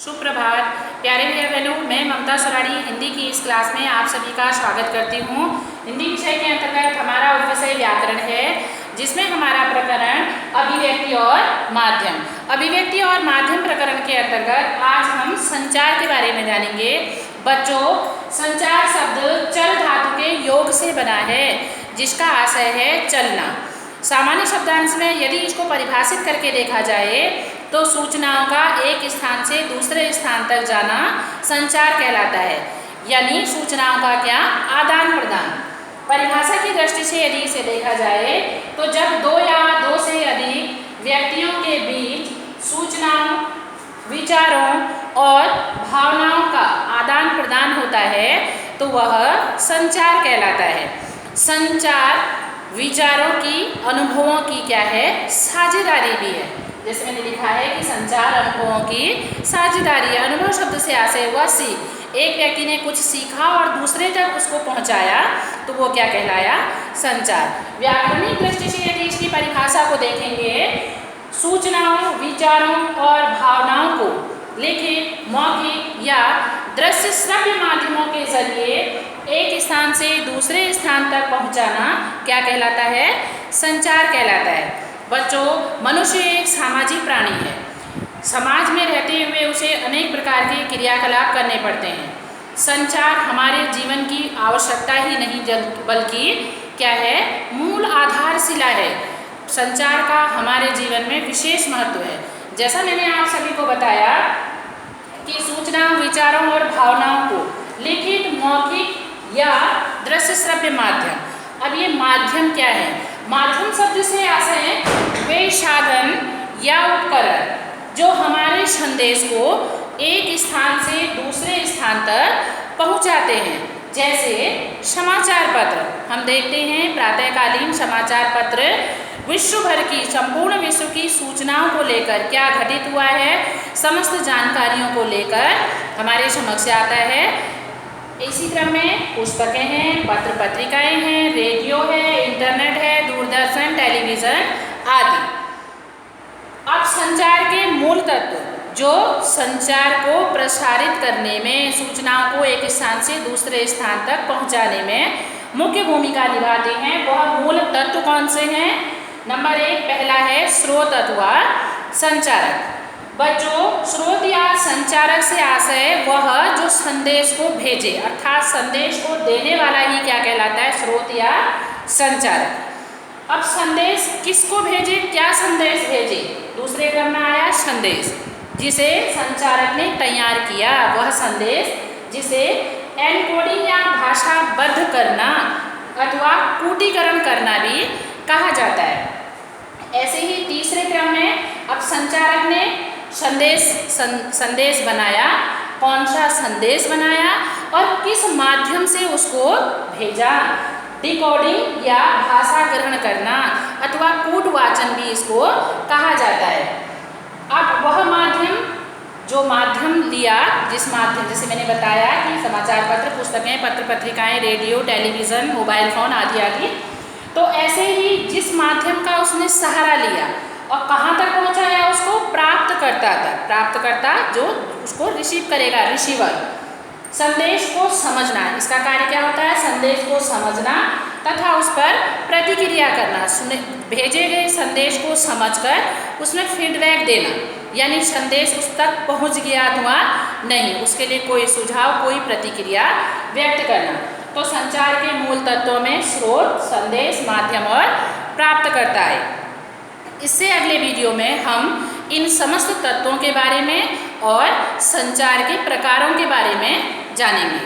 सुप्रभात प्यारे भैया बहनों, मैं ममता सुराड़ी हिंदी की इस क्लास में आप सभी का स्वागत करती हूँ। हिंदी विषय के अंतर्गत हमारा उपविषय व्याकरण है, जिसमें हमारा प्रकरण अभिव्यक्ति और माध्यम। अभिव्यक्ति और माध्यम प्रकरण के अंतर्गत आज हम संचार के बारे में जानेंगे। बच्चों, संचार शब्द चल धातु के योग से बना है, जिसका आशय है चलना। सामान्य शब्दांश में यदि इसको परिभाषित करके देखा जाए तो सूचनाओं का एक स्थान से दूसरे स्थान तक जाना संचार कहलाता है, यानी सूचनाओं का क्या आदान प्रदान। परिभाषा की दृष्टि से यदि इसे देखा जाए तो जब दो या दो से अधिक व्यक्तियों के बीच सूचनाओं, विचारों और भावनाओं का आदान प्रदान होता है तो वह संचार कहलाता है। संचार विचारों की, अनुभवों की क्या है, साझेदारी भी है। जैसे मैंने लिखा है कि संचार अनुभवों की साझेदारी। अनुभव शब्द से आशय हुआ सीख। एक व्यक्ति ने कुछ सीखा और दूसरे तक उसको पहुंचाया तो वो क्या कहलाया, संचार। व्याकरणिक दृष्टि से यदि इसकी परिभाषा को देखेंगे, सूचनाओं, विचारों और भावनाओं को लिखित, मौखिक या दृश्य श्रव्य माध्यमों के जरिए एक स्थान से दूसरे स्थान तक पहुंचाना क्या कहलाता है, संचार कहलाता है। बच्चों, मनुष्य एक सामाजिक प्राणी है। समाज में रहते हुए उसे अनेक प्रकार के क्रियाकलाप करने पड़ते हैं। संचार हमारे जीवन की आवश्यकता ही नहीं बल्कि क्या है, मूल आधारशिला है। संचार का हमारे जीवन में विशेष महत्व है। जैसा मैंने आप सभी को बताया कि सूचना, विचारों और भावनाओं को लिखित, मौखिक या दृश्य श्रव्य माध्यम। अब ये माध्यम क्या है? माध्यम शब्द से आशय है वे साधन या उपकरण जो हमारे संदेश को एक स्थान से दूसरे स्थान तक पहुंचाते हैं। जैसे समाचार पत्र, हम देखते हैं प्रातःकालीन समाचार पत्र विश्व भर की, संपूर्ण विश्व की सूचनाओं को लेकर क्या घटित हुआ है, समस्त जानकारियों को लेकर हमारे समक्ष आता है। इसी क्रम में पुस्तकें हैं, पत्र पत्रिकाएं हैं, रेडियो है, इंटरनेट है, दूरदर्शन, टेलीविज़न आदि। अब संचार के मूल तत्व जो संचार को प्रसारित करने में, सूचनाओं को एक स्थान से दूसरे स्थान तक पहुंचाने में मुख्य भूमिका निभाते हैं, वह मूल तत्व कौन से हैं? नंबर 1 पहला है स्रोत अथवा संचारक। बच्चों, स्रोत या संचारक से आशय वह जो संदेश को भेजे, अर्थात संदेश को देने वाला ही क्या कहलाता है, स्रोत या संचारक। अब संदेश किसको भेजे, क्या संदेश भेजे? दूसरे क्रम में आया संदेश, जिसे संचारक ने तैयार किया। वह संदेश जिसे एनकोडिंग या भाषाबद्ध करना अथवा कूटीकरण करना भी कहा जाता है। ऐसे ही तीसरे क्रम में अब संचारक ने संदेश बनाया। कौन सा संदेश बनाया और किस माध्यम से उसको भेजा? डिकोडिंग या भाषा ग्रहण करना अथवा कूट वाचन भी इसको कहा जाता है। अब वह माध्यम, जो माध्यम लिया, जिस माध्यम, जैसे मैंने बताया कि समाचार पत्र, पुस्तकें, पत्र पत्रिकाएं, रेडियो, टेलीविज़न, मोबाइल फ़ोन आदि आदि, तो ऐसे ही जिस माध्यम का उसने सहारा लिया और कहाँ तक पहुँचाया उसको, प्राप्तकर्ता तक। प्राप्तकर्ता जो उसको रिसीव करेगा, रिसीवर। संदेश को समझना, इसका कार्य क्या होता है, संदेश को समझना तथा उस पर प्रतिक्रिया करना। भेजे गए संदेश को समझकर उसमें फीडबैक देना, यानी संदेश उस तक पहुँच गया अथवा नहीं, उसके लिए कोई सुझाव, कोई प्रतिक्रिया व्यक्त करना। तो संचार के मूल तत्वों में स्रोत, संदेश, माध्यम और प्राप्तकर्ता है। इससे अगले वीडियो में हम इन समस्त तत्वों के बारे में और संचार के प्रकारों के बारे में जानेंगे।